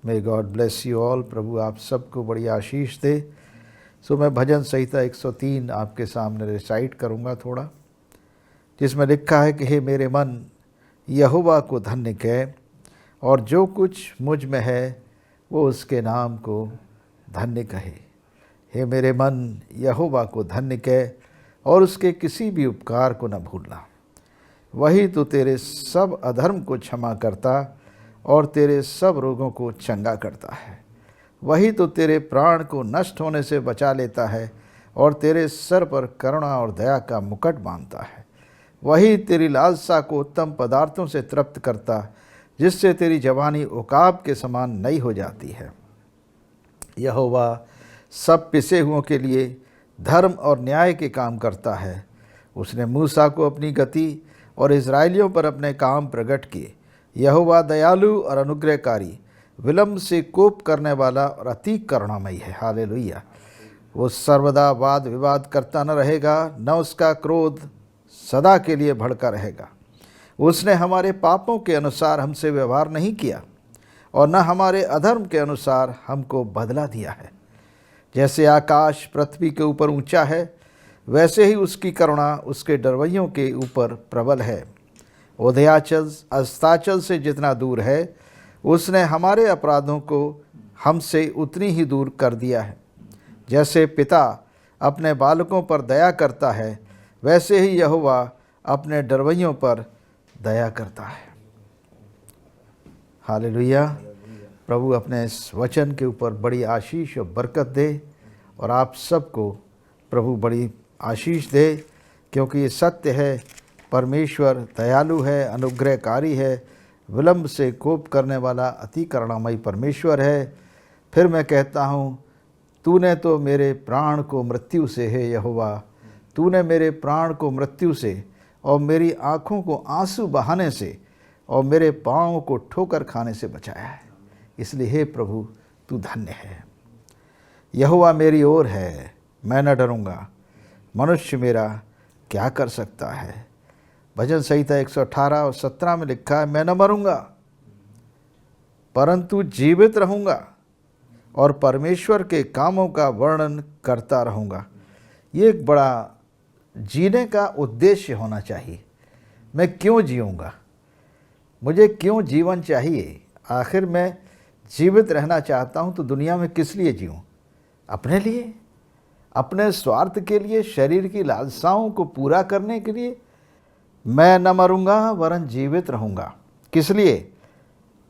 May God bless you all. प्रभु आप सबको बड़ी आशीष दे। सो मैं भजन संहिता 103 आपके सामने रिसाइट करूँगा थोड़ा, जिसमें लिखा है कि हे मेरे मन यहोवा को धन्य कह, और जो कुछ मुझ में है वो उसके नाम को धन्य कहे। हे मेरे मन यहोवा को धन्य कह, और उसके किसी भी उपकार को न भूलना। वही तो तेरे सब अधर्म को क्षमा करता और तेरे सब रोगों को चंगा करता है। वही तो तेरे प्राण को नष्ट होने से बचा लेता है और तेरे सर पर करुणा और दया का मुकुट बांधता है। वही तेरी लालसा को उत्तम पदार्थों से तृप्त करता, जिससे तेरी जवानी उकाब के समान नई हो जाती है। यहोवा सब पिसे हुओं के लिए धर्म और न्याय के काम करता है। उसने मूसा को अपनी गति और इज़राइलियों पर अपने काम प्रकट किए। यहोवा दयालु और अनुग्रहकारी, विलम्ब से कोप करने वाला और अति करुणामयी है। हालेलुया। वो सर्वदा वाद विवाद करता न रहेगा, न उसका क्रोध सदा के लिए भड़का रहेगा। उसने हमारे पापों के अनुसार हमसे व्यवहार नहीं किया और न हमारे अधर्म के अनुसार हमको बदला दिया है। जैसे आकाश पृथ्वी के ऊपर ऊंचा है, वैसे ही उसकी करुणा उसके डरवैयों के ऊपर प्रबल है। उदयाचल अस्ताचल से जितना दूर है, उसने हमारे अपराधों को हमसे उतनी ही दूर कर दिया है। जैसे पिता अपने बालकों पर दया करता है, वैसे ही यहोवा अपने डरवैयों पर दया करता है। हालेलुया। प्रभु अपने इस वचन के ऊपर बड़ी आशीष और बरकत दे, और आप सबको प्रभु बड़ी आशीष दे, क्योंकि ये सत्य है। परमेश्वर दयालु है, अनुग्रहकारी है, विलम्ब से कोप करने वाला अति करुणामयी परमेश्वर है। फिर मैं कहता हूँ, तूने तो मेरे प्राण को मृत्यु से, है यहोवा, तूने मेरे प्राण को मृत्यु से और मेरी आँखों को आंसू बहाने से और मेरे पाँव को ठोकर खाने से बचाया है। इसलिए हे प्रभु, तू धन्य है। यहोवा मेरी ओर है, मैं न डरूँगा। मनुष्य मेरा क्या कर सकता है। भजन संहिता 118 और 17 में लिखा है, मैं न मरूँगा परंतु जीवित रहूँगा और परमेश्वर के कामों का वर्णन करता रहूँगा। ये एक बड़ा जीने का उद्देश्य होना चाहिए। मैं क्यों जीऊँगा, मुझे क्यों जीवन चाहिए। आखिर मैं जीवित रहना चाहता हूँ तो दुनिया में किस लिए जीऊँ? अपने लिए, अपने स्वार्थ के लिए, शरीर की लालसाओं को पूरा करने के लिए? मैं न मरूँगा वरन जीवित रहूँगा। किस लिए?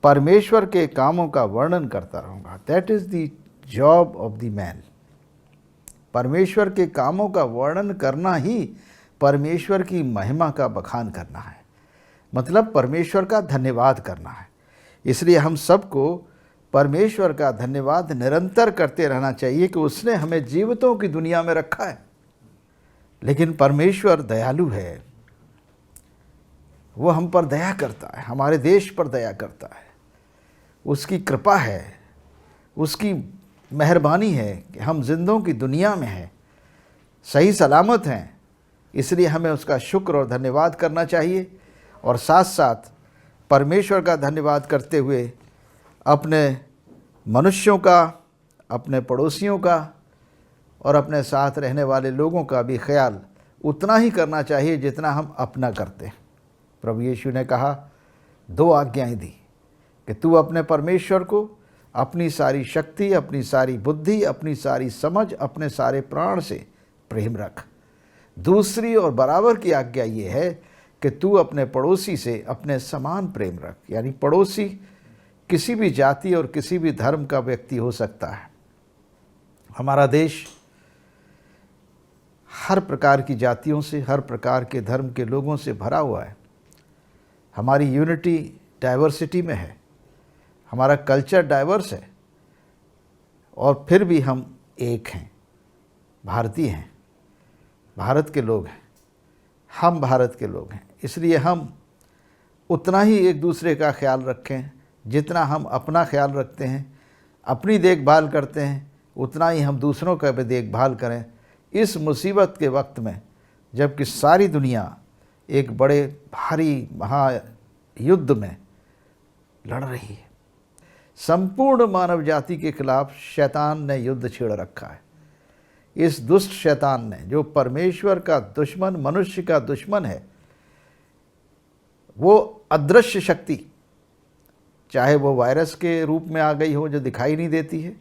परमेश्वर के कामों का वर्णन करता रहूँगा। That is the job of the man. परमेश्वर के कामों का वर्णन करना ही परमेश्वर की महिमा का बखान करना है, मतलब परमेश्वर का धन्यवाद करना है। इसलिए हम सबको परमेश्वर का धन्यवाद निरंतर करते रहना चाहिए कि उसने हमें जीवितों की दुनिया में रखा है। लेकिन परमेश्वर दयालु है, वो हम पर दया करता है, हमारे देश पर दया करता है। उसकी कृपा है, उसकी मेहरबानी है कि हम जिंदों की दुनिया में हैं, सही सलामत हैं। इसलिए हमें उसका शुक्र और धन्यवाद करना चाहिए, और साथ साथ परमेश्वर का धन्यवाद करते हुए अपने मनुष्यों का, अपने पड़ोसियों का और अपने साथ रहने वाले लोगों का भी ख्याल उतना ही करना चाहिए जितना हम अपना करते हैं। प्रभु यीशु ने कहा, 2 आज्ञाएं दी कि तू अपने परमेश्वर को अपनी सारी शक्ति, अपनी सारी बुद्धि, अपनी सारी समझ, अपने सारे प्राण से प्रेम रख। दूसरी और बराबर की आज्ञा ये है कि तू अपने पड़ोसी से अपने समान प्रेम रख। यानी पड़ोसी किसी भी जाति और किसी भी धर्म का व्यक्ति हो सकता है। हमारा देश हर प्रकार की जातियों से, हर प्रकार के धर्म के लोगों से भरा हुआ है। हमारी यूनिटी डाइवर्सिटी में है, हमारा कल्चर डाइवर्स है, और फिर भी हम एक हैं, भारतीय हैं, भारत के लोग हैं, हम भारत के लोग हैं। इसलिए हम उतना ही एक दूसरे का ख्याल रखें जितना हम अपना ख्याल रखते हैं, अपनी देखभाल करते हैं, उतना ही हम दूसरों का भी देखभाल करें। इस मुसीबत के वक्त में, जबकि सारी दुनिया एक बड़े भारी महायुद्ध में लड़ रही है, संपूर्ण मानव जाति के खिलाफ शैतान ने युद्ध छेड़ रखा है। इस दुष्ट शैतान ने, जो परमेश्वर का दुश्मन, मनुष्य का दुश्मन है, वो अदृश्य शक्ति, चाहे वो वायरस के रूप में आ गई हो जो दिखाई नहीं देती है,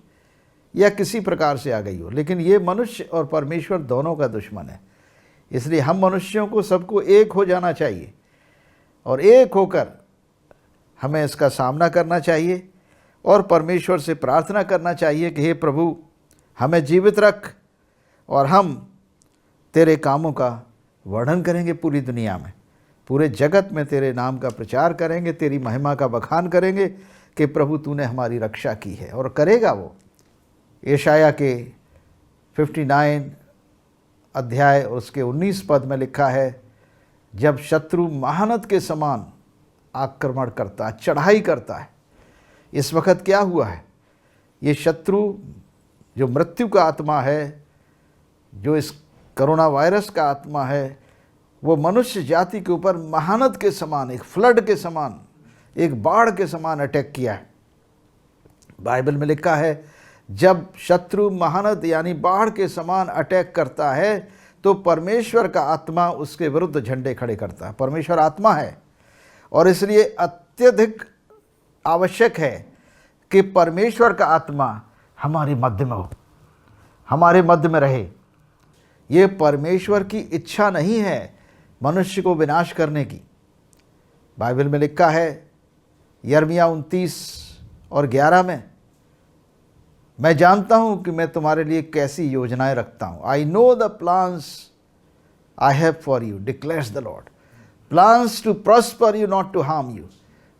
या किसी प्रकार से आ गई हो, लेकिन ये मनुष्य और परमेश्वर दोनों का दुश्मन है। इसलिए हम मनुष्यों को सबको एक हो जाना चाहिए और एक होकर हमें इसका सामना करना चाहिए और परमेश्वर से प्रार्थना करना चाहिए कि हे प्रभु, हमें जीवित रख और हम तेरे कामों का वर्णन करेंगे पूरी दुनिया में, पूरे जगत में तेरे नाम का प्रचार करेंगे, तेरी महिमा का बखान करेंगे कि प्रभु तूने हमारी रक्षा की है, और करेगा वो। यशाया के 59 अध्याय उसके 19 पद में लिखा है, जब शत्रु महानद के समान आक्रमण करता, चढ़ाई करता है। इस वक्त क्या हुआ है, ये शत्रु जो मृत्यु का आत्मा है, जो इस कोरोना वायरस का आत्मा है, वो मनुष्य जाति के ऊपर महानद के समान, एक फ्लड के समान, एक बाढ़ के समान अटैक किया है। बाइबल में लिखा है, जब शत्रु महानद यानी बाढ़ के समान अटैक करता है तो परमेश्वर का आत्मा उसके विरुद्ध झंडे खड़े करता है। परमेश्वर आत्मा है और इसलिए अत्यधिक आवश्यक है कि परमेश्वर का आत्मा हमारे मध्य में हो, हमारे मध्य में रहे। ये परमेश्वर की इच्छा नहीं है मनुष्य को विनाश करने की। बाइबल में लिखा है यिर्मयाह 29:11 में, मैं जानता हूं कि मैं तुम्हारे लिए कैसी योजनाएं रखता हूं। I know the plans I have for you declares the Lord, plans to prosper you not to harm you,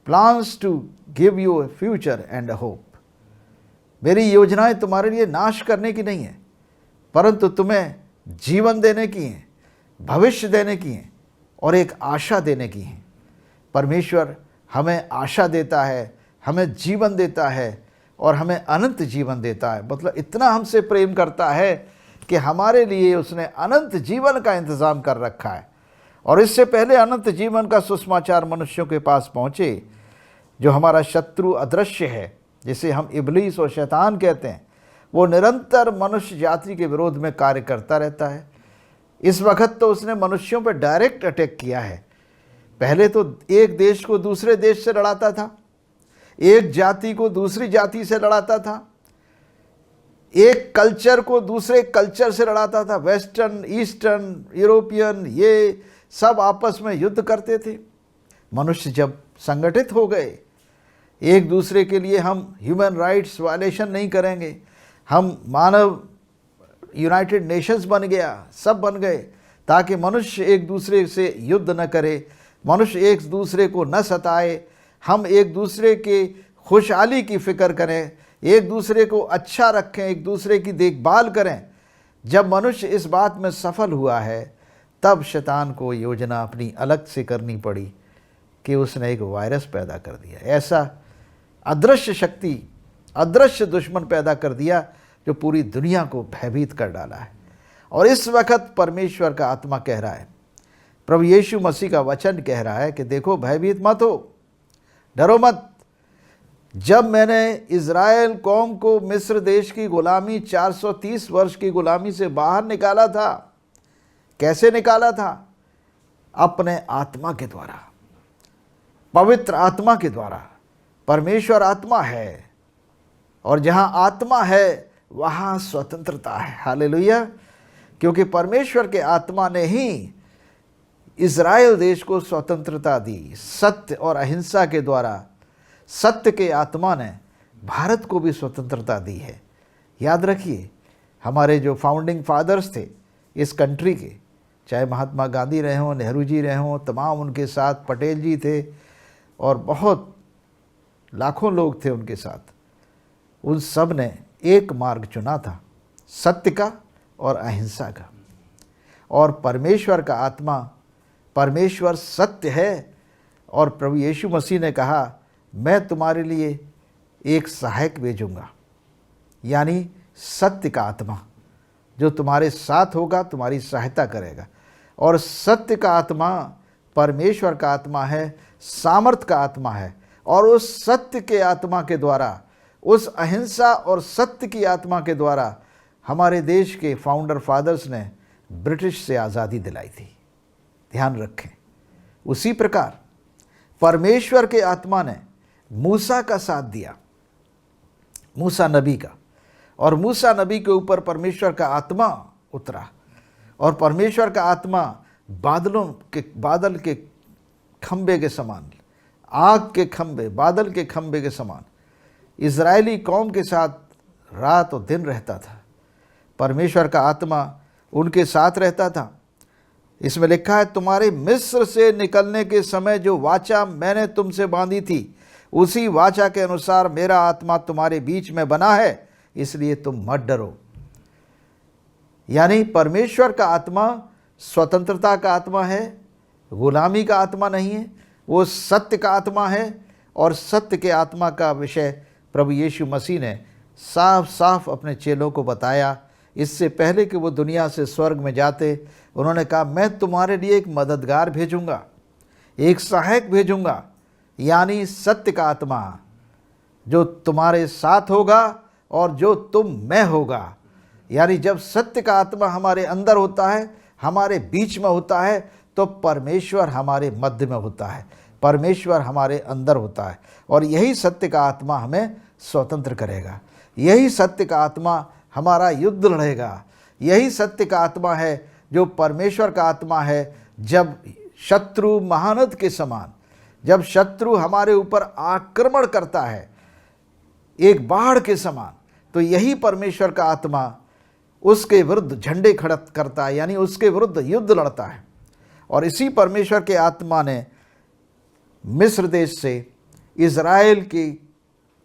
plans to give you a future and a hope. मेरी योजनाएं तुम्हारे लिए नाश करने की नहीं है, परंतु तुम्हें जीवन देने की हैं, भविष्य देने की हैं और एक आशा देने की हैं। परमेश्वर हमें आशा देता है, हमें जीवन देता है और हमें अनंत जीवन देता है। मतलब इतना हमसे प्रेम करता है कि हमारे लिए उसने अनंत जीवन का इंतज़ाम कर रखा है। और इससे पहले अनंत जीवन का सुसमाचार मनुष्यों के पास पहुँचे, जो हमारा शत्रु अदृश्य है, जिसे हम इब्लीस और शैतान कहते हैं, वो निरंतर मनुष्य जाति के विरोध में कार्य करता रहता है। इस वक्त तो उसने मनुष्यों पर डायरेक्ट अटैक किया है। पहले तो एक देश को दूसरे देश से लड़ाता था, एक जाति को दूसरी जाति से लड़ाता था, एक कल्चर को दूसरे कल्चर से लड़ाता था। वेस्टर्न, ईस्टर्न, यूरोपियन, ये सब आपस में युद्ध करते थे। मनुष्य जब संगठित हो गए, एक दूसरे के लिए हम ह्यूमन राइट्स वायलेशन नहीं करेंगे, हम मानव यूनाइटेड नेशंस बन गया, सब बन गए, ताकि मनुष्य एक दूसरे से युद्ध न करे, मनुष्य एक दूसरे को न सताए, हम एक दूसरे के खुशहाली की फ़िक्र करें, एक दूसरे को अच्छा रखें, एक दूसरे की देखभाल करें। जब मनुष्य इस बात में सफल हुआ है, तब शैतान को योजना अपनी अलग से करनी पड़ी कि उसने एक वायरस पैदा कर दिया। ऐसा अदृश्य शक्ति, अदृश्य दुश्मन पैदा कर दिया जो पूरी दुनिया को भयभीत कर डाला है। और इस वक्त परमेश्वर का आत्मा कह रहा है, प्रभु यीशु मसीह का वचन कह रहा है कि देखो, भयभीत मत हो, डरो मत। जब मैंने इज़राइल कौम को मिस्र देश की गुलामी, 430 वर्ष की गुलामी से बाहर निकाला था, कैसे निकाला था? अपने आत्मा के द्वारा, पवित्र आत्मा के द्वारा। परमेश्वर आत्मा है और जहाँ आत्मा है वहाँ स्वतंत्रता है। हालेलुया। क्योंकि परमेश्वर के आत्मा ने ही इज़राइल देश को स्वतंत्रता दी, सत्य और अहिंसा के द्वारा। सत्य के आत्मा ने भारत को भी स्वतंत्रता दी है। याद रखिए, हमारे जो फाउंडिंग फादर्स थे इस कंट्री के, चाहे महात्मा गांधी रहे हों, नेहरू जी रहे हों, तमाम उनके साथ पटेल जी थे और बहुत लाखों लोग थे उनके साथ। उन सब ने एक मार्ग चुना था, सत्य का और अहिंसा का। और परमेश्वर का आत्मा, परमेश्वर सत्य है। और प्रभु यीशु मसीह ने कहा, मैं तुम्हारे लिए एक सहायक भेजूंगा, यानी सत्य का आत्मा, जो तुम्हारे साथ होगा, तुम्हारी सहायता करेगा। और सत्य का आत्मा परमेश्वर का आत्मा है, सामर्थ का आत्मा है। और उस सत्य के आत्मा के द्वारा उस अहिंसा और सत्य की आत्मा के द्वारा हमारे देश के फाउंडर फादर्स ने ब्रिटिश से आज़ादी दिलाई थी। ध्यान रखें, उसी प्रकार परमेश्वर के आत्मा ने मूसा का साथ दिया, मूसा नबी का, और मूसा नबी के ऊपर परमेश्वर का आत्मा उतरा और परमेश्वर का आत्मा बादल के खंबे के समान, आग के खंबे, बादल के खंबे के समान इज़राइली कौम के साथ रात और दिन रहता था। परमेश्वर का आत्मा उनके साथ रहता था। इसमें लिखा है, तुम्हारे मिस्र से निकलने के समय जो वाचा मैंने तुमसे बांधी थी, उसी वाचा के अनुसार मेरा आत्मा तुम्हारे बीच में बना है, इसलिए तुम मत डरो। यानी परमेश्वर का आत्मा स्वतंत्रता का आत्मा है, गुलामी का आत्मा नहीं है, वो सत्य का आत्मा है। और सत्य के आत्मा का विषय प्रभु यीशु मसीह ने साफ साफ अपने चेलों को बताया। इससे पहले कि वो दुनिया से स्वर्ग में जाते, उन्होंने कहा, मैं तुम्हारे लिए एक मददगार भेजूंगा, एक सहायक भेजूंगा, यानी सत्य का आत्मा, जो तुम्हारे साथ होगा और जो तुम में होगा। यानी जब सत्य का आत्मा हमारे अंदर होता है, हमारे बीच में होता है, तो परमेश्वर हमारे मध्य में होता है, परमेश्वर हमारे अंदर होता है। और यही सत्य का आत्मा हमें स्वतंत्र करेगा, यही सत्य का आत्मा हमारा युद्ध लड़ेगा। यही सत्य का आत्मा है जो परमेश्वर का आत्मा है। जब शत्रु महानद के समान, जब शत्रु हमारे ऊपर आक्रमण करता है एक बाढ़ के समान, तो यही परमेश्वर का आत्मा उसके विरुद्ध झंडे खड़ा करता है, यानी उसके विरुद्ध युद्ध लड़ता है। और इसी परमेश्वर के आत्मा ने मिस्र देश से इज़राइल की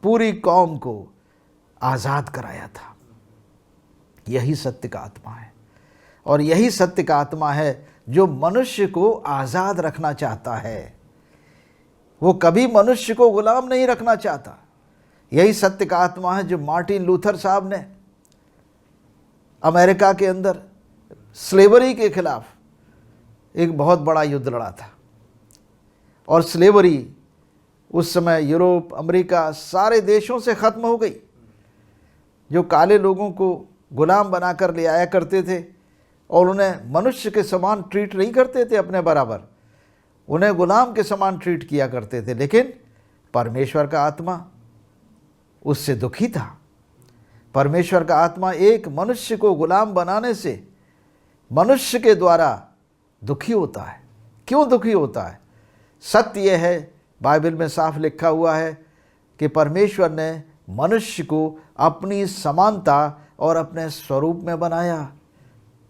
पूरी कौम को आज़ाद कराया था। यही सत्य का आत्मा है, और यही सत्य का आत्मा है जो मनुष्य को आज़ाद रखना चाहता है। वो कभी मनुष्य को गुलाम नहीं रखना चाहता। यही सत्य का आत्मा है जो मार्टिन लूथर साहब ने अमेरिका के अंदर स्लेवरी के खिलाफ एक बहुत बड़ा युद्ध लड़ा था। और स्लेवरी उस समय यूरोप, अमेरिका, सारे देशों से ख़त्म हो गई। जो काले लोगों को गुलाम बनाकर ले आया करते थे और उन्हें मनुष्य के समान ट्रीट नहीं करते थे, अपने बराबर उन्हें गुलाम के समान ट्रीट किया करते थे। लेकिन परमेश्वर का आत्मा उससे दुखी था। परमेश्वर का आत्मा एक मनुष्य को गुलाम बनाने से मनुष्य के द्वारा दुखी होता है। क्यों दुखी होता है? सत्य यह है, बाइबल में साफ लिखा हुआ है कि परमेश्वर ने मनुष्य को अपनी समानता और अपने स्वरूप में बनाया।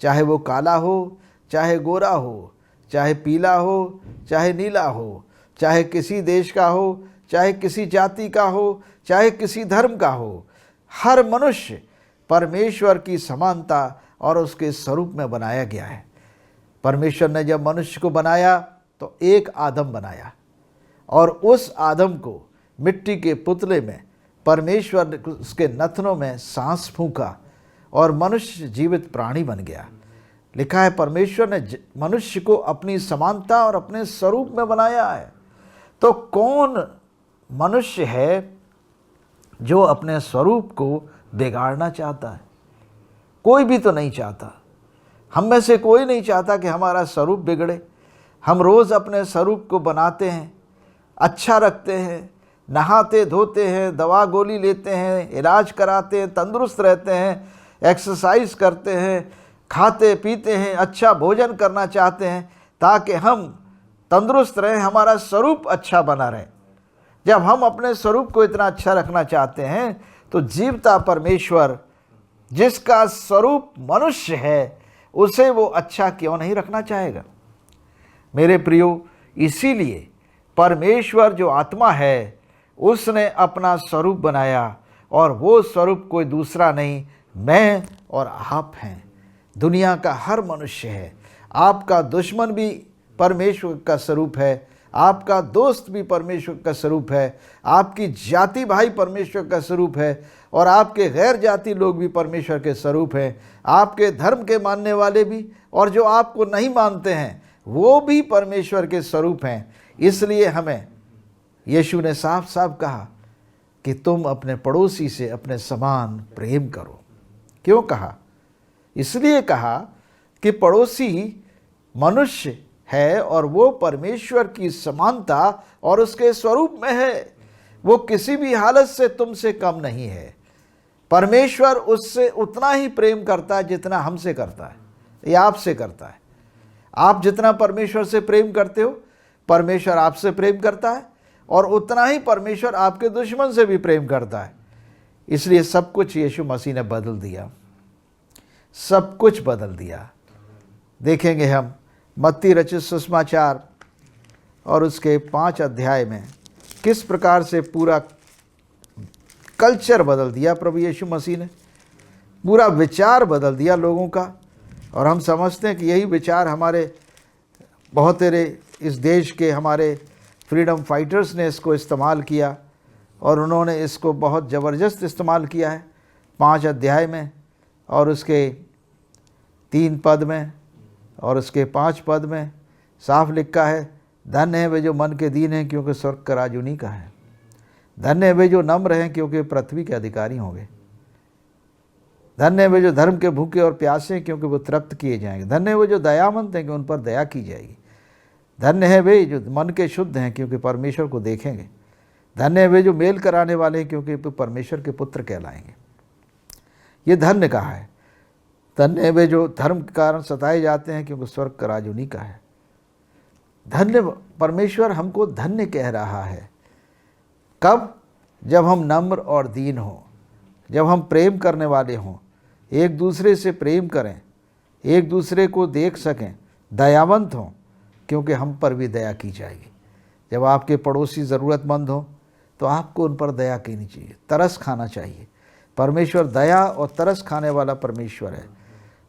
चाहे वो काला हो, चाहे गोरा हो, चाहे पीला हो, चाहे नीला हो, चाहे किसी देश का हो, चाहे किसी जाति का हो, चाहे किसी धर्म का हो, हर मनुष्य परमेश्वर की समानता और उसके स्वरूप में बनाया गया है। परमेश्वर ने जब मनुष्य को बनाया तो एक आदम बनाया, और उस आदम को मिट्टी के पुतले में परमेश्वर ने उसके नथनों में सांस फूंका और मनुष्य जीवित प्राणी बन गया। लिखा है परमेश्वर ने मनुष्य को अपनी समानता और अपने स्वरूप में बनाया है। तो कौन मनुष्य है जो अपने स्वरूप को बिगाड़ना चाहता है? कोई भी तो नहीं चाहता। हम में से कोई नहीं चाहता कि हमारा स्वरूप बिगड़े। हम रोज़ अपने स्वरूप को बनाते हैं, अच्छा रखते हैं, नहाते धोते हैं, दवा गोली लेते हैं, इलाज कराते हैं, तंदुरुस्त रहते हैं, एक्सरसाइज करते हैं, खाते पीते हैं, अच्छा भोजन करना चाहते हैं ताकि हम तंदुरुस्त रहें, हमारा स्वरूप अच्छा बना रहे। जब हम अपने स्वरूप को इतना अच्छा रखना चाहते हैं तो जीवता परमेश्वर जिसका स्वरूप मनुष्य है उसे वो अच्छा क्यों नहीं रखना चाहेगा? मेरे प्रियो, इसीलिए परमेश्वर जो आत्मा है उसने अपना स्वरूप बनाया, और वो स्वरूप कोई दूसरा नहीं, मैं और आप हैं। दुनिया का हर मनुष्य है। आपका दुश्मन भी परमेश्वर का स्वरूप है, आपका दोस्त भी परमेश्वर का स्वरूप है, आपकी जाति भाई परमेश्वर का स्वरूप है, और आपके गैर जाति लोग भी परमेश्वर के स्वरूप हैं। आपके धर्म के मानने वाले भी और जो आपको नहीं मानते हैं वो भी परमेश्वर के स्वरूप हैं। इसलिए हमें यीशु ने साफ साफ कहा कि तुम अपने पड़ोसी से अपने समान प्रेम करो। क्यों कहा? इसलिए कहा कि पड़ोसी मनुष्य है और वो परमेश्वर की समानता और उसके स्वरूप में है। वो किसी भी हालत से तुमसे कम नहीं है। परमेश्वर उससे उतना ही प्रेम करता है जितना हमसे करता है या आपसे करता है। आप जितना परमेश्वर से प्रेम करते हो, परमेश्वर आपसे प्रेम करता है, और उतना ही परमेश्वर आपके दुश्मन से भी प्रेम करता है। इसलिए सब कुछ यीशु मसीह ने बदल दिया, सब कुछ बदल दिया। देखेंगे हम मत्ती रचित सुसमाचार और उसके 5 अध्याय में किस प्रकार से पूरा कल्चर बदल दिया प्रभु यीशु मसीह ने, पूरा विचार बदल दिया लोगों का। और हम समझते हैं कि यही विचार हमारे बहुत तेरे इस देश के हमारे फ्रीडम फाइटर्स ने इसको इस्तेमाल किया, और उन्होंने इसको बहुत ज़बरदस्त इस्तेमाल किया है। 5 अध्याय में और उसके 3 पद में और उसके 5 पद में साफ लिखा है, धन्य है वे जो मन के दीन हैं क्योंकि स्वर्ग का राज उन्हीं का है। धन्य है वे जो नम्र हैं क्योंकि पृथ्वी के अधिकारी होंगे। धन्य है वे जो धर्म के भूखे और प्यासे हैं क्योंकि वो तृप्त किए जाएंगे। धन्य है वे जो दयावंत हैं कि उन पर दया की जाएगी। धन्य है वे जो मन के शुद्ध हैं क्योंकि परमेश्वर को देखेंगे। धन्य है वे जो मेल कराने वाले हैं क्योंकि परमेश्वर के पुत्र कहलाएंगे। ये धन्य कहा है। धन्य है वे जो धर्म के कारण सताए जाते हैं क्योंकि स्वर्ग का राज उन्हीं का है। धन्य, परमेश्वर हमको धन्य कह रहा है। कब? जब हम नम्र और दीन हों, जब हम प्रेम करने वाले हों, एक दूसरे से प्रेम करें, एक दूसरे को देख सकें, दयावंत हों क्योंकि हम पर भी दया की जाएगी। जब आपके पड़ोसी ज़रूरतमंद हों तो आपको उन पर दया करनी चाहिए, तरस खाना चाहिए। परमेश्वर दया और तरस खाने वाला परमेश्वर है।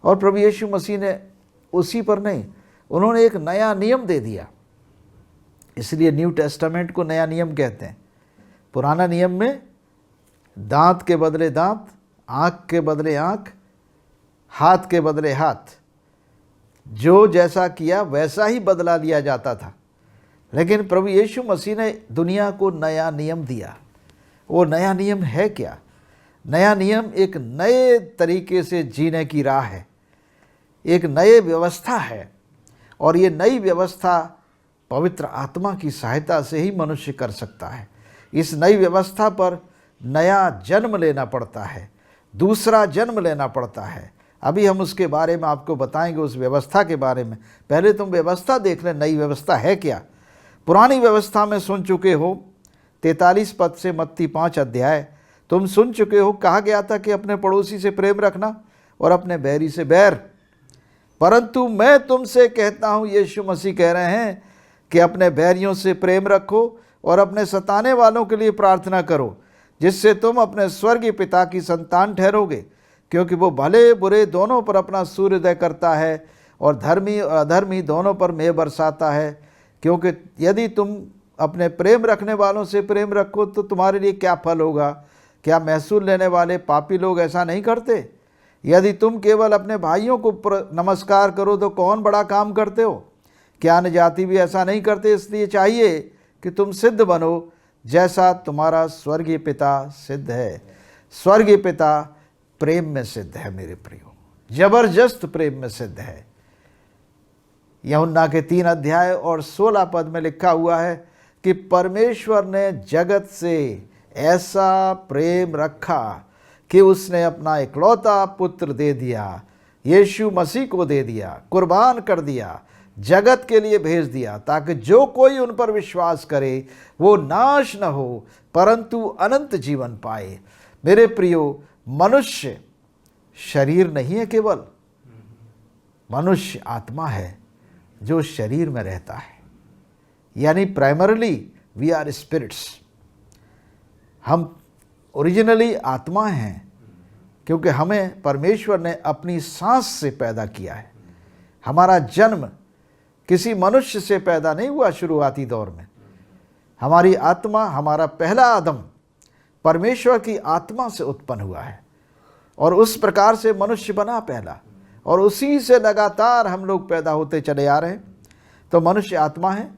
और प्रभु यीशु मसीह ने उसी पर नहीं, उन्होंने एक नया नियम दे दिया। इसलिए न्यू टेस्टामेंट को नया नियम कहते हैं। पुराना नियम में दांत के बदले दांत, आँख के बदले आँख, हाथ के बदले हाथ, जो जैसा किया वैसा ही बदला लिया जाता था। लेकिन प्रभु यीशु मसीह ने दुनिया को नया नियम दिया। वो नया नियम है क्या? नया नियम एक नए तरीके से जीने की राह है, एक नए व्यवस्था है। और ये नई व्यवस्था पवित्र आत्मा की सहायता से ही मनुष्य कर सकता है। इस नई व्यवस्था पर नया जन्म लेना पड़ता है, दूसरा जन्म लेना पड़ता है। अभी हम उसके बारे में आपको बताएंगे, उस व्यवस्था के बारे में। पहले तुम व्यवस्था देख लें, नई व्यवस्था है क्या। पुरानी व्यवस्था में सुन चुके हो, 43 पद से मत्ती 5 अध्याय, तुम सुन चुके हो, कहा गया था कि अपने पड़ोसी से प्रेम रखना और अपने बैरी से बैर। परंतु मैं तुमसे कहता हूँ, यीशु मसीह कह रहे हैं, कि अपने बैरियों से प्रेम रखो और अपने सताने वालों के लिए प्रार्थना करो, जिससे तुम अपने स्वर्गीय पिता की संतान ठहरोगे। क्योंकि वो भले बुरे दोनों पर अपना सूर्योदय करता है और धर्मी और अधर्मी दोनों पर मेघ बरसाता है। क्योंकि यदि तुम अपने प्रेम रखने वालों से प्रेम रखो तो तुम्हारे लिए क्या फल होगा? क्या महसूल लेने वाले पापी लोग ऐसा नहीं करते? यदि तुम केवल अपने भाइयों को नमस्कार करो तो कौन बड़ा काम करते हो? क्या अन्य जाति भी ऐसा नहीं करते? इसलिए चाहिए कि तुम सिद्ध बनो जैसा तुम्हारा स्वर्गीय पिता सिद्ध है। स्वर्गीय पिता प्रेम में सिद्ध है मेरे प्रियो, जबरदस्त प्रेम में सिद्ध है। यूहन्ना के 3 अध्याय और 16 पद में लिखा हुआ है कि परमेश्वर ने जगत से ऐसा प्रेम रखा कि उसने अपना इकलौता पुत्र दे दिया, यीशु मसीह को दे दिया, कुर्बान कर दिया, जगत के लिए भेज दिया, ताकि जो कोई उन पर विश्वास करे वो नाश न हो परंतु अनंत जीवन पाए। मेरे प्रियो, मनुष्य शरीर नहीं है, केवल मनुष्य आत्मा है जो शरीर में रहता है। यानी प्राइमरली वी आर स्पिरिट्स। हम ओरिजिनली आत्मा हैं, क्योंकि हमें परमेश्वर ने अपनी सांस से पैदा किया है। हमारा जन्म किसी मनुष्य से पैदा नहीं हुआ। शुरुआती दौर में हमारी आत्मा, हमारा पहला आदम परमेश्वर की आत्मा से उत्पन्न हुआ है और उस प्रकार से मनुष्य बना पहला, और उसी से लगातार हम लोग पैदा होते चले आ रहे हैं। तो मनुष्य आत्मा है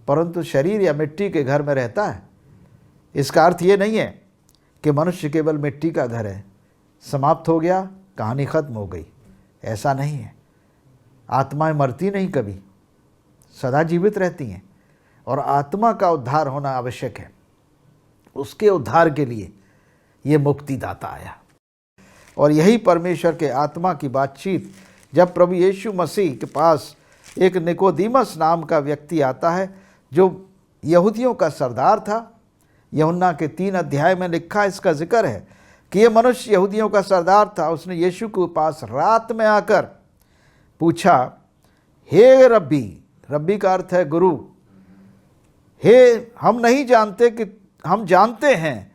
परंतु शरीर या मिट्टी के घर में रहता है। इसका अर्थ ये नहीं है कि मनुष्य केवल मिट्टी का घर है, समाप्त हो गया, कहानी खत्म हो गई। ऐसा नहीं है। आत्माएं मरती नहीं कभी, सदा जीवित रहती हैं और आत्मा का उद्धार होना आवश्यक है। उसके उद्धार के लिए ये मुक्तिदाता आया और यही परमेश्वर के आत्मा की बातचीत जब प्रभु यीशु मसीह के पास एक निकोदीमस नाम का व्यक्ति आता है जो यहूदियों का सरदार था। यूहन्ना के 3 अध्याय में लिखा इसका जिक्र है कि ये मनुष्य यहूदियों का सरदार था। उसने यीशु के पास रात में आकर पूछा, हे रब्बी, रब्बी का अर्थ है गुरु, हे हम जानते हैं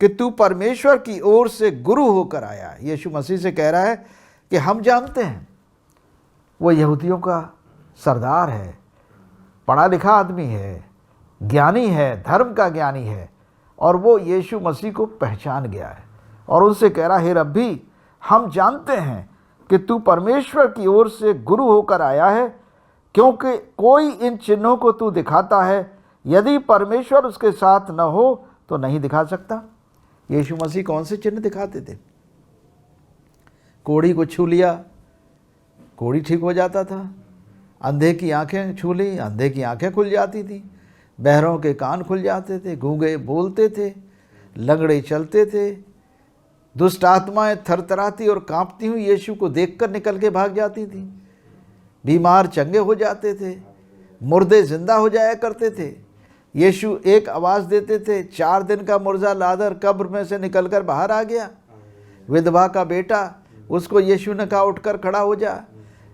कि तू परमेश्वर की ओर से गुरु होकर आया। यीशु मसीह से कह रहा है कि हम जानते हैं। वो यहूदियों का सरदार है, पढ़ा लिखा आदमी है, ज्ञानी है, धर्म का ज्ञानी है और वो यीशु मसीह को पहचान गया है और उनसे कह रहा है, हे रब्बी, हम जानते हैं कि तू परमेश्वर की ओर से गुरु होकर आया है, क्योंकि कोई इन चिन्हों को तू दिखाता है, यदि परमेश्वर उसके साथ न हो तो नहीं दिखा सकता। यीशु मसीह कौन से चिन्ह दिखाते थे? कोढ़ी को छू लिया, कोढ़ी ठीक हो जाता था। अंधे की आंखें छू ली, अंधे की आंखें खुल जाती थी। बहरों के कान खुल जाते थे, गूंगे बोलते थे, लंगड़े चलते थे। दुष्ट आत्माएं थरथराती और कांपती हुई यीशु को देखकर निकल के भाग जाती थी। बीमार चंगे हो जाते थे, मुर्दे जिंदा हो जाया करते थे। यीशु एक आवाज़ देते थे, 4 दिन का मुर्दा लादर कब्र में से निकलकर बाहर आ गया। विधवा का बेटा, उसको यीशु ने कहा उठकर खड़ा हो जा।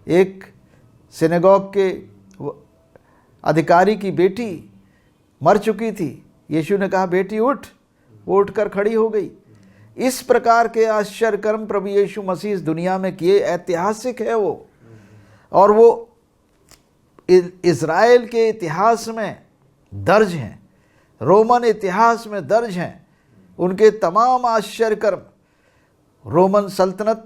एक सिनेगॉग के अधिकारी की बेटी मर चुकी थी, यीशु ने कहा बेटी उठ, वो उठकर खड़ी हो गई। इस प्रकार के आश्चर्य कर्म प्रभु यीशु मसीह इस दुनिया में किए, ऐतिहासिक है वो, और वो इज़राइल के इतिहास में दर्ज हैं, रोमन इतिहास में दर्ज हैं। उनके तमाम आश्चर्य कर्म। रोमन सल्तनत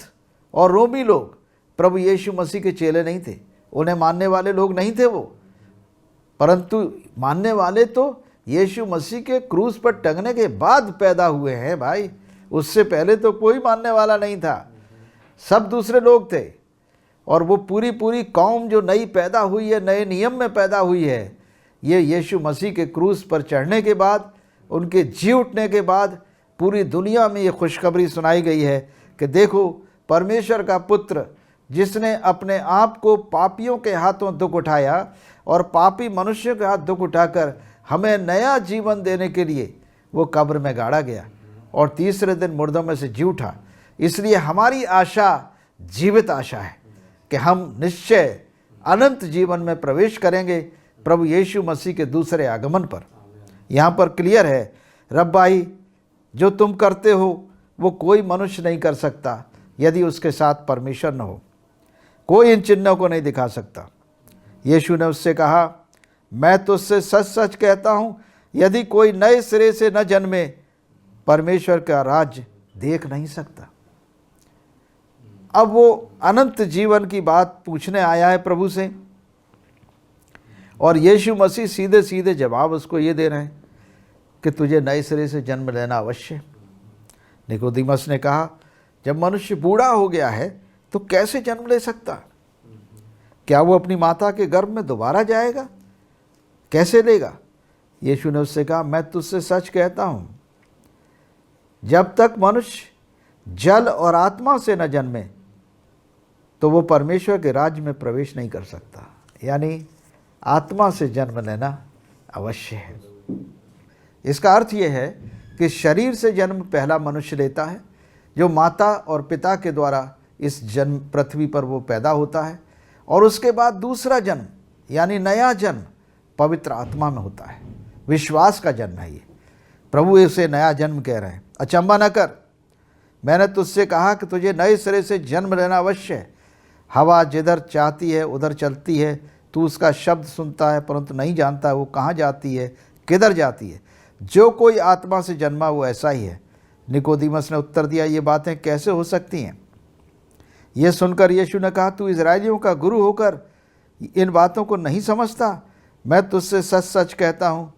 और रोमी लोग प्रभु यीशु मसीह के चेले नहीं थे, उन्हें मानने वाले लोग नहीं थे वो, परंतु मानने वाले तो यीशु मसीह के क्रूस पर टंगने के बाद पैदा हुए हैं भाई। उससे पहले तो कोई मानने वाला नहीं था, सब दूसरे लोग थे। और वो पूरी कौम जो नई पैदा हुई है, नए नियम में पैदा हुई है, ये यीशु मसीह के क्रूस पर चढ़ने के बाद, उनके जी उठने के बाद पूरी दुनिया में ये खुशखबरी सुनाई गई है कि देखो, परमेश्वर का पुत्र जिसने अपने आप को पापियों के हाथों दुख उठाया और पापी मनुष्यों के हाथ दुख उठाकर हमें नया जीवन देने के लिए वो कब्र में गाड़ा गया और तीसरे दिन मुर्दों में से जी उठा। इसलिए हमारी आशा जीवित आशा है कि हम निश्चय अनंत जीवन में प्रवेश करेंगे प्रभु यीशु मसीह के दूसरे आगमन पर। यहाँ पर क्लियर है, रब्बाई जो तुम करते हो वो कोई मनुष्य नहीं कर सकता यदि उसके साथ परमेश्वर न हो। कोई इन चिन्हों को नहीं दिखा सकता। यीशु ने उससे कहा, मैं तुझसे सच सच कहता हूँ, यदि कोई नए सिरे से न जन्मे परमेश्वर का राज्य देख नहीं सकता। अब वो अनंत जीवन की बात पूछने आया है प्रभु से, और यीशु मसीह सीधे सीधे जवाब उसको ये दे रहे हैं कि तुझे नए सिरे से जन्म लेना अवश्य। निकोदीमस ने कहा, जब मनुष्य बूढ़ा हो गया है तो कैसे जन्म ले सकता? क्या वो अपनी माता के गर्भ में दोबारा जाएगा? कैसे लेगा? यीशु ने उससे कहा, मैं तुझसे सच कहता हूँ, जब तक मनुष्य जल और आत्मा से न जन्मे तो वो परमेश्वर के राज्य में प्रवेश नहीं कर सकता। यानी आत्मा से जन्म लेना अवश्य है। इसका अर्थ यह है कि शरीर से जन्म पहला मनुष्य लेता है, जो माता और पिता के द्वारा इस जन्म पृथ्वी पर वो पैदा होता है, और उसके बाद दूसरा जन्म यानी नया जन्म पवित्र आत्मा में होता है। विश्वास का जन्म है ये। प्रभु इसे नया जन्म कह रहे हैं। अचंबा न कर, मैंने तुझसे कहा कि तुझे नए सिरे से जन्म लेना अवश्य है। हवा जिधर चाहती है उधर चलती है, तू उसका शब्द सुनता है परंतु नहीं जानता वो कहाँ जाती है, किधर जाती है। जो कोई आत्मा से जन्मा वो ऐसा ही है। निकोदीमस ने उत्तर दिया, ये बातें कैसे हो सकती हैं? ये सुनकर यीशु ने कहा, तू इजराइलियों का गुरु होकर इन बातों को नहीं समझता? मैं तुझसे सच सच कहता हूँ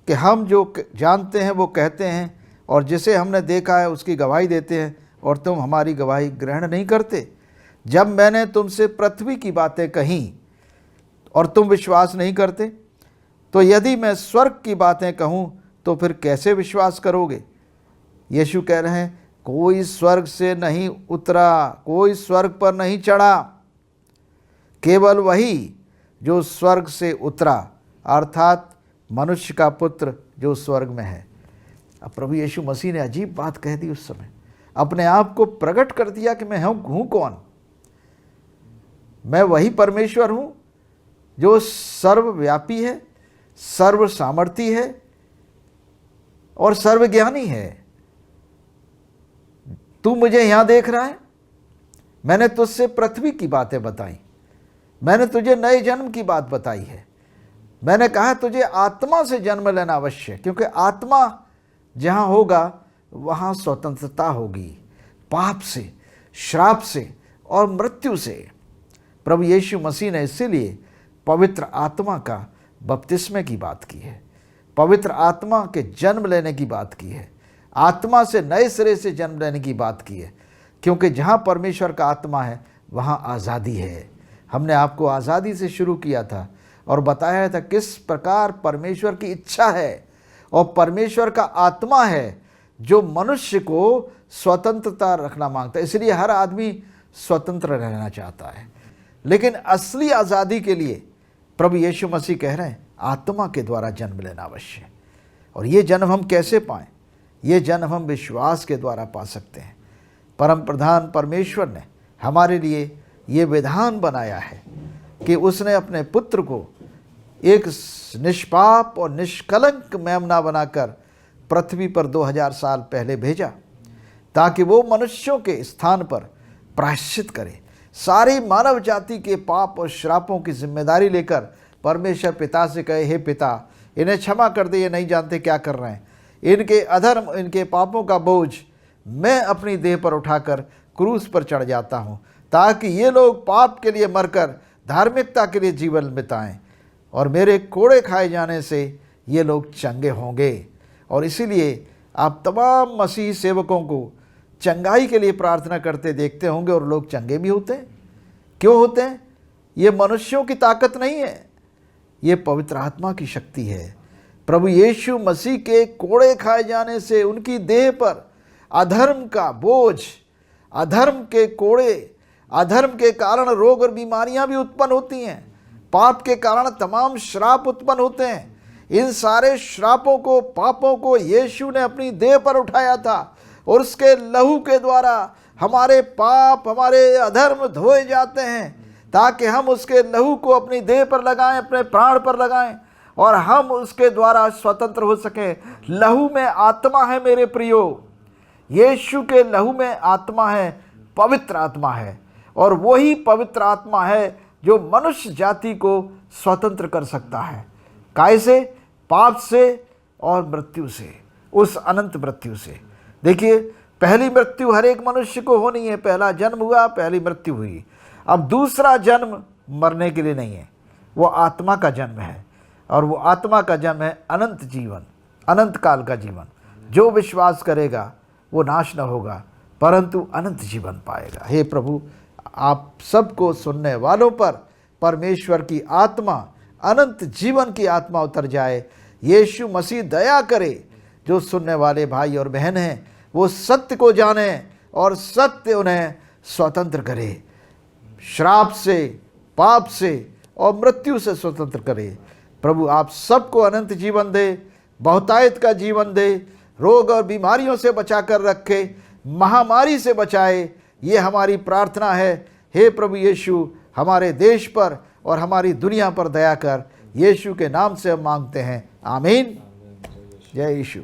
कि हम जो जानते हैं वो कहते हैं और जिसे हमने देखा है उसकी गवाही देते हैं, और तुम हमारी गवाही ग्रहण नहीं करते। जब मैंने तुमसे पृथ्वी की बातें कहीं और तुम विश्वास नहीं करते, तो यदि मैं स्वर्ग की बातें कहूँ तो फिर कैसे विश्वास करोगे? यीशु कह रहे हैं, कोई स्वर्ग से नहीं उतरा, कोई स्वर्ग पर नहीं चढ़ा, केवल वही जो स्वर्ग से उतरा, अर्थात मनुष्य का पुत्र जो स्वर्ग में है। अब प्रभु यीशु मसीह ने अजीब बात कह दी उस समय, अपने आप को प्रकट कर दिया कि मैं हूँ कौन। मैं वही परमेश्वर हूँ जो सर्वव्यापी है, सर्व सामर्थी है और सर्वज्ञानी है। तू मुझे यहाँ देख रहा है, मैंने तुझसे पृथ्वी की बातें बताई, मैंने तुझे नए जन्म की बात बताई है। मैंने कहा तुझे आत्मा से जन्म लेना अवश्य है, क्योंकि आत्मा जहाँ होगा वहाँ स्वतंत्रता होगी पाप से, श्राप से और मृत्यु से। प्रभु यीशु मसीह ने इसीलिए पवित्र आत्मा का बपतिस्मे की बात की है, पवित्र आत्मा के जन्म लेने की बात की है, आत्मा से नए सिरे से जन्म लेने की बात की है, क्योंकि जहाँ परमेश्वर का आत्मा है वहाँ आज़ादी है। हमने आपको आज़ादी से शुरू किया था और बताया था किस प्रकार परमेश्वर की इच्छा है, और परमेश्वर का आत्मा है जो मनुष्य को स्वतंत्रता रखना मांगता है। इसलिए हर आदमी स्वतंत्र रहना चाहता है, लेकिन असली आज़ादी के लिए प्रभु यीशु मसीह कह रहे हैं आत्मा के द्वारा जन्म लेना अवश्य है। और ये जन्म हम कैसे पाएं? ये जन्म हम विश्वास के द्वारा पा सकते हैं। परम प्रधान परमेश्वर ने हमारे लिए ये विधान बनाया है कि उसने अपने पुत्र को एक निष्पाप और निष्कलंक मेमना बनाकर पृथ्वी पर 2000 साल पहले भेजा, ताकि वो मनुष्यों के स्थान पर प्रायश्चित करे, सारी मानव जाति के पाप और श्रापों की जिम्मेदारी लेकर परमेश्वर पिता से कहे, हे पिता, इन्हें क्षमा कर दे, ये नहीं जानते क्या कर रहे हैं। इनके अधर्म, इनके पापों का बोझ मैं अपनी देह पर उठाकर क्रूस पर चढ़ जाता हूँ, ताकि ये लोग पाप के लिए मरकर धार्मिकता के लिए जीवन बिताएं, और मेरे कोड़े खाए जाने से ये लोग चंगे होंगे। और इसीलिए आप तमाम मसीह सेवकों को चंगाई के लिए प्रार्थना करते देखते होंगे, और लोग चंगे भी होते हैं। क्यों होते हैं? ये मनुष्यों की ताकत नहीं है, ये पवित्र आत्मा की शक्ति है। प्रभु यीशु मसीह के कोड़े खाए जाने से उनकी देह पर अधर्म का बोझ, अधर्म के कोड़े, अधर्म के कारण रोग और बीमारियां भी उत्पन्न होती हैं, पाप के कारण तमाम श्राप उत्पन्न होते हैं। इन सारे श्रापों को, पापों को यीशु ने अपनी देह पर उठाया था, और उसके लहू के द्वारा हमारे पाप, हमारे अधर्म धोए जाते हैं, ताकि हम उसके लहू को अपनी देह पर लगाएं, अपने प्राण पर लगाएं, और हम उसके द्वारा स्वतंत्र हो सकें। लहू में आत्मा है मेरे प्रियो, यीशु के लहू में आत्मा है, पवित्र आत्मा है, और वही पवित्र आत्मा है जो मनुष्य जाति को स्वतंत्र कर सकता है। कैसे? पाप से और मृत्यु से, उस अनंत मृत्यु से। देखिए, पहली मृत्यु हर एक मनुष्य को होनी है, पहला जन्म हुआ, पहली मृत्यु हुई। अब दूसरा जन्म मरने के लिए नहीं है, वो आत्मा का जन्म है, और वो आत्मा का जन्म है अनंत जीवन, अनंत काल का जीवन। जो विश्वास करेगा वो नाश न होगा, परंतु अनंत जीवन पाएगा। हे प्रभु, आप सबको सुनने वालों पर परमेश्वर की आत्मा, अनंत जीवन की आत्मा उतर जाए। यीशु मसीह दया करे, जो सुनने वाले भाई और बहन हैं वो सत्य को जाने, और सत्य उन्हें स्वतंत्र करे, श्राप से, पाप से और मृत्यु से स्वतंत्र करे। प्रभु आप सबको अनंत जीवन दे, बहुतायत का जीवन दे, रोग और बीमारियों से बचा कर रखे, महामारी से बचाए, ये हमारी प्रार्थना है। हे प्रभु यीशु, हमारे देश पर और हमारी दुनिया पर दया कर, यीशु के नाम से हम मांगते हैं, आमीन। जय यीशु।